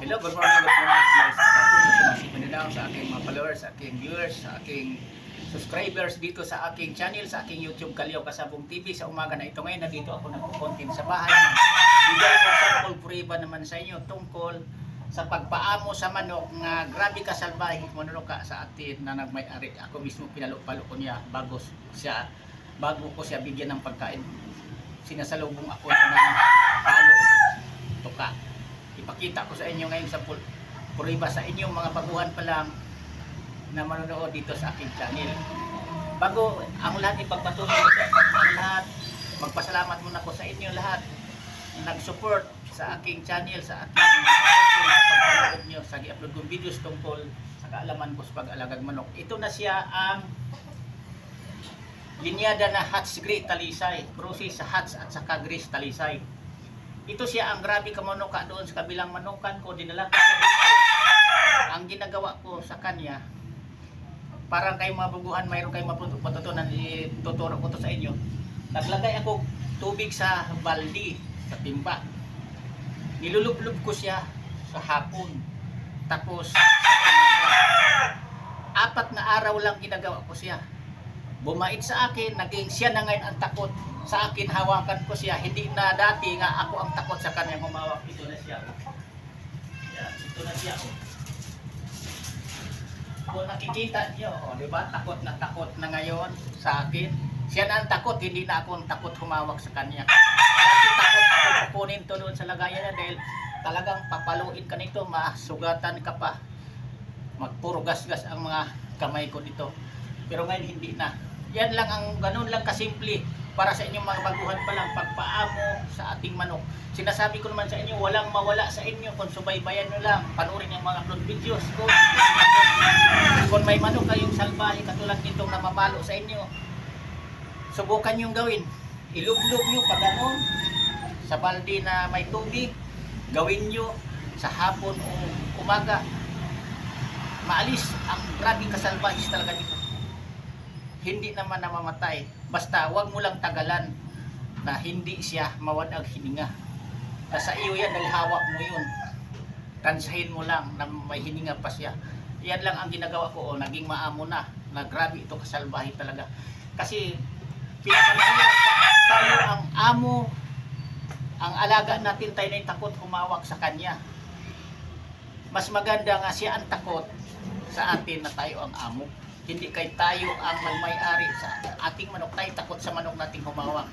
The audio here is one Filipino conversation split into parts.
Hello, good morning guys. Ako si Manila sa aking mga followers, sa aking viewers, sa aking subscribers dito sa aking channel, sa aking YouTube Kalyaw Kasabong TV. Sa umaga na ito ngayon, nandito ako nagpo-content sa bahay. Bigay ko sample puriba naman sa inyo tungkol sa pagpaamo sa manok nga grabe ka salbahe manok ka sa atin na nagmay-ari. Ako mismo pinalo-palo ko niya bago ko siya bigyan ng pagkain. Sinasalubong ako ng palo, tuka. Ipakita ko sa inyo ngayon sa puriba sa inyong mga baguhan pa lang na manonood dito sa aking channel. Bago ang lahat ipagpatuloy ang lahat, magpasalamat muna ko sa inyo lahat nag-support sa aking channel, sa aking pagpanood nyo sa i-upload kong videos tungkol sa kaalaman ko sa pag-alagag manok. Ito na siya ang linyada na Hatch Grey Talisay, process sa Hatch at saka Grey Talisay. Ito siya ang grabe ka manuka doon sa kabilang manukan ko, dinala ko siya dito. Ang ginagawa ko sa kanya, parang kayong mabuguhan, mayroon kayong matutunan, ituturo ko to sa inyo. Naglagay ako tubig sa baldi, sa timba. Nilulublob ko siya sa hapon. Tapos sa umaga. 4 na araw lang ginagawa ko siya. Bumait sa akin, naging siya na ngayon ang takot sa akin, hawakan ko siya. Hindi na dati nga ako ang takot sa kanya humawak. Ito na siya. Yan, ito na siya. Kung nakikita niyo, di ba? Takot na ngayon sa akin. Siya na ang takot, hindi na ako ang takot humawak sa kanya. Dati takot ako kukunin to doon sa lagayan niya dahil talagang papaluin ka nito, masugatan ka pa. Magpuro gas-gas ang mga kamay ko dito. Pero ngayon hindi na. Yan lang ang ganun lang kasimple para sa inyong mga baguhan pa lang pagpaamo sa ating manok. Sinasabi ko naman sa inyo, walang mawala sa inyo kung subaybayan nyo lang, panoorin yung mga upload videos ko. Kung may manok kayong salbahe katulad nitong namamalo sa inyo, subukan nyo gawin. Ilublob nyo pa ganun sa balde na may tubig, gawin nyo sa hapon o umaga. Maalis ang grabe kasalbahis talaga dito. Hindi naman namamatay. Basta wag mo lang tagalan na hindi siya mawadag hininga. Nasa iyo yan dahil hawak mo yun. Tansahin mo lang na may hininga pa siya. Yan lang ang ginagawa ko. Naging maamo na grabe ito kasalbahe talaga. Kasi pinakamahirap tayo ang amo, ang alaga natin, tayo na yung takot humawak sa kanya. Mas maganda nga siya ang takot sa atin na tayo ang amo. Hindi kay tayo ang magmay-ari sa ating manok, tayo takot sa manok nating humawak.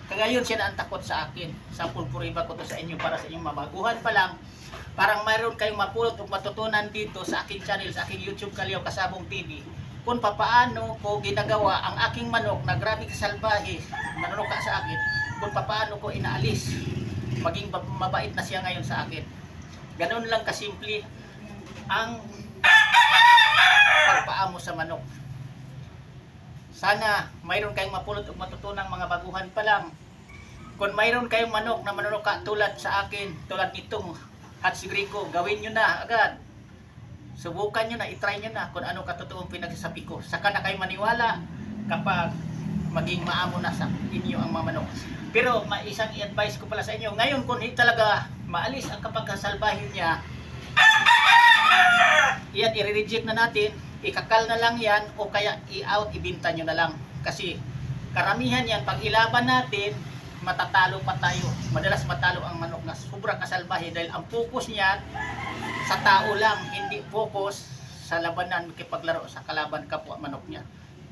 Kagayon siya na ang takot sa akin. Sa puriba ko to sa inyo para sa inyong mabaguhan pa lang. Parang mayroon kayong mapulot o matutunan dito sa aking channel, sa aking YouTube Kalyaw Kasabong TV. Kung papaano ko ginagawa ang aking manok na grabe kasalbahe, manunuka sa akin, kung papaano ko inaalis, maging mabait na siya ngayon sa akin. Ganun lang kasimple ang pagpaamo sa manok. Sana mayroon kayong mapulot o matutunang mga baguhan pa lang. Kung mayroon kayong manok na manunuka tulad sa akin, tulad nitong Hatch Grey ko, gawin nyo na agad. Subukan nyo na, itry nyo na kung ano katotoong pinagsasabi ko. Saka na kayo maniwala kapag maging maamo na sa inyo ang mga manok. Pero isang i-advise ko pala sa inyo, ngayon kung hindi talaga maalis ang kapagkasalbahin niya, yan, i-reject na natin, ikakal na lang yan o kaya i-out, ibinta nyo na lang. Kasi karamihan yan, pag ilaban natin, matatalo pa tayo. Madalas matalo ang manok na sobrang kasalbahe dahil ang focus niyan sa tao lang, hindi focus sa labanan, makipaglaro sa kalaban kapwa manok niya.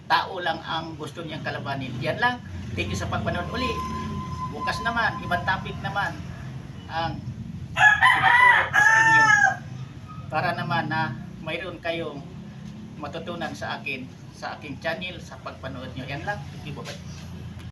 Tao lang ang gusto niyang kalabanin. Yan lang. Thank you sa pagpanood uli. Bukas naman, ibang topic naman ang ituturo ko sa inyo para naman na mayroon kayong matutunan sa akin, sa aking channel, sa pagpanood nyo. Yan lang. Thank you, bye-bye.